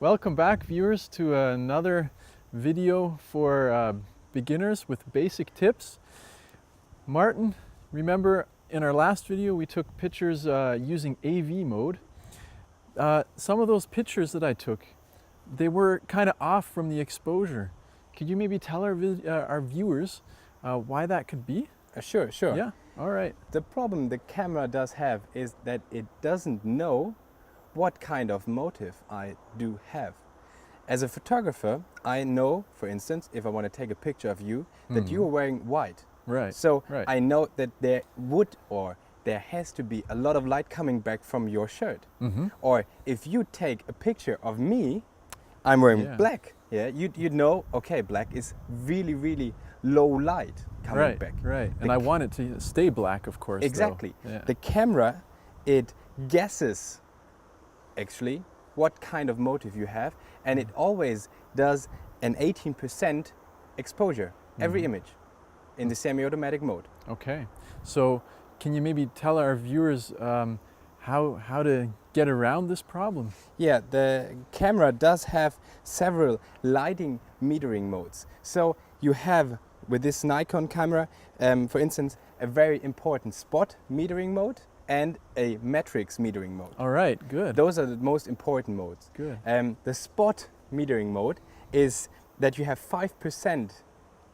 Welcome back, viewers, to another video for beginners with basic tips. Martin, remember in our last video we took pictures using AV mode. Some of those pictures that I took, they were kind of off from the exposure. Could you maybe tell our viewers why that could be? Sure. Yeah, all right. The problem the camera does have is that it doesn't know what kind of motive I do have. As a photographer, I know, for instance, if I want to take a picture of you, that you are wearing white. Right. So right. I know that there has to be a lot of light coming back from your shirt. Or if you take a picture of me, I'm wearing black. Yeah, you'd know, okay, black is really, really low light coming back. Right, and I want it to stay black, of course. Exactly. Yeah. The camera, it guesses actually what kind of motive you have, and it always does an 18% exposure every image in the semi-automatic mode. Okay, so can you maybe tell our viewers how to get around this problem? Yeah, the camera does have several lighting metering modes. So you have, with this Nikon camera, for instance, a very important spot metering mode and a matrix metering mode. All right, good. Those are the most important modes. Good. The spot metering mode is that you have 5%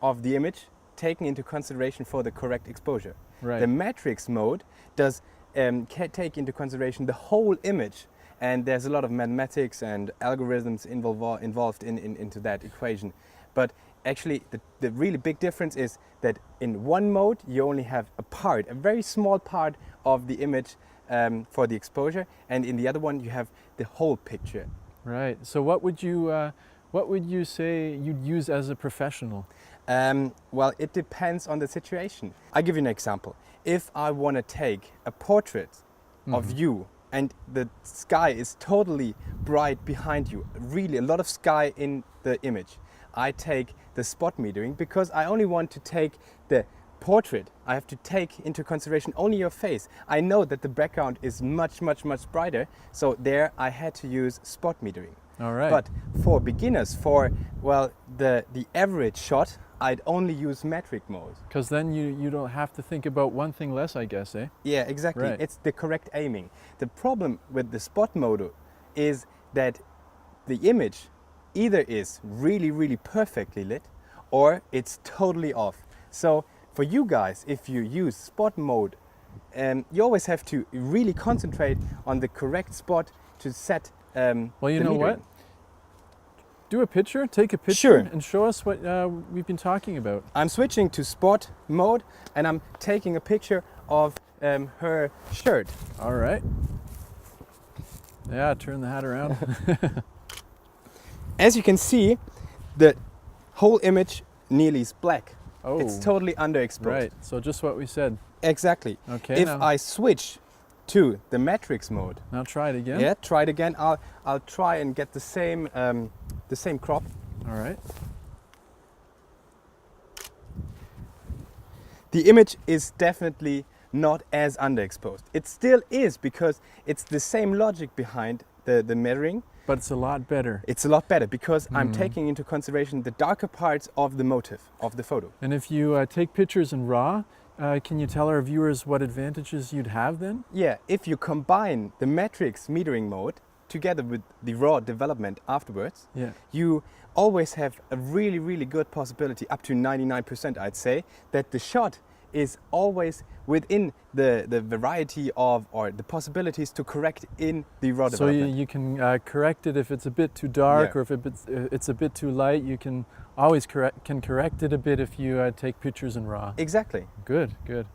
of the image taken into consideration for the correct exposure. Right. The matrix mode does take into consideration the whole image, and there's a lot of mathematics and algorithms involved into that equation. But actually, the really big difference is that in one mode you only have a very small part of the image for the exposure, and in the other one you have the whole picture. Right. So what would you say you'd use as a professional? Well, it depends on the situation. I'll give you an example. If I want to take a portrait of you and the sky is totally bright behind you, really a lot of sky in the image, I take the spot metering because I only want to take the portrait. I have to take into consideration only your face. I know that the background is much brighter, so there I had to use spot metering. All right. But for beginners, for the average shot, I'd only use metric mode. Because then you don't have to think about one thing less, I guess, eh? Yeah, exactly. Right. It's the correct aiming. The problem with the spot mode is that the image either is really perfectly lit or it's totally off. So for you guys, if you use spot mode, you always have to really concentrate on the correct spot to set Well, you the know metering. what? Do a picture, take a picture, Sure. and show us what we've been talking about. I'm switching to spot mode and I'm taking a picture of her shirt. All right. Yeah, turn the hat around. As you can see, the whole image nearly is black. Oh. It's totally underexposed. Right, so just what we said. Exactly. Okay, If now- I switch to the matrix mode, Now try it again. yeah, try it again. I'll try and get the same crop. All right. The image is definitely not as underexposed. It still is because it's the same logic behind the metering. But it's a lot better. It's a lot better because I'm taking into consideration the darker parts of the motive of the photo. And if you take pictures in RAW, can you tell our viewers what advantages you'd have then? Yeah, if you combine the matrix metering mode together with the raw development afterwards, Yeah. you always have a really good possibility, up to 99% I'd say, that the shot is always within the variety of, or the possibilities to correct in the raw So development. you can correct it if it's a bit too dark, Yeah. or if it's a bit too light. You can always correct it a bit if you take pictures in RAW. Exactly. Good, good.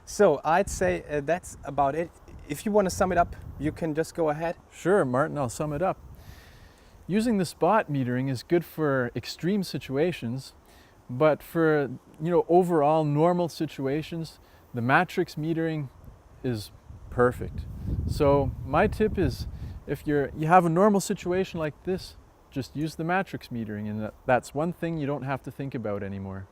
So I'd say that's about it. If you want to sum it up, you can just go ahead. Sure, Martin, I'll sum it up. Using the spot metering is good for extreme situations, but for overall normal situations, the matrix metering is perfect. So my tip is, if you have a normal situation like this, just use the matrix metering, and that's one thing you don't have to think about anymore.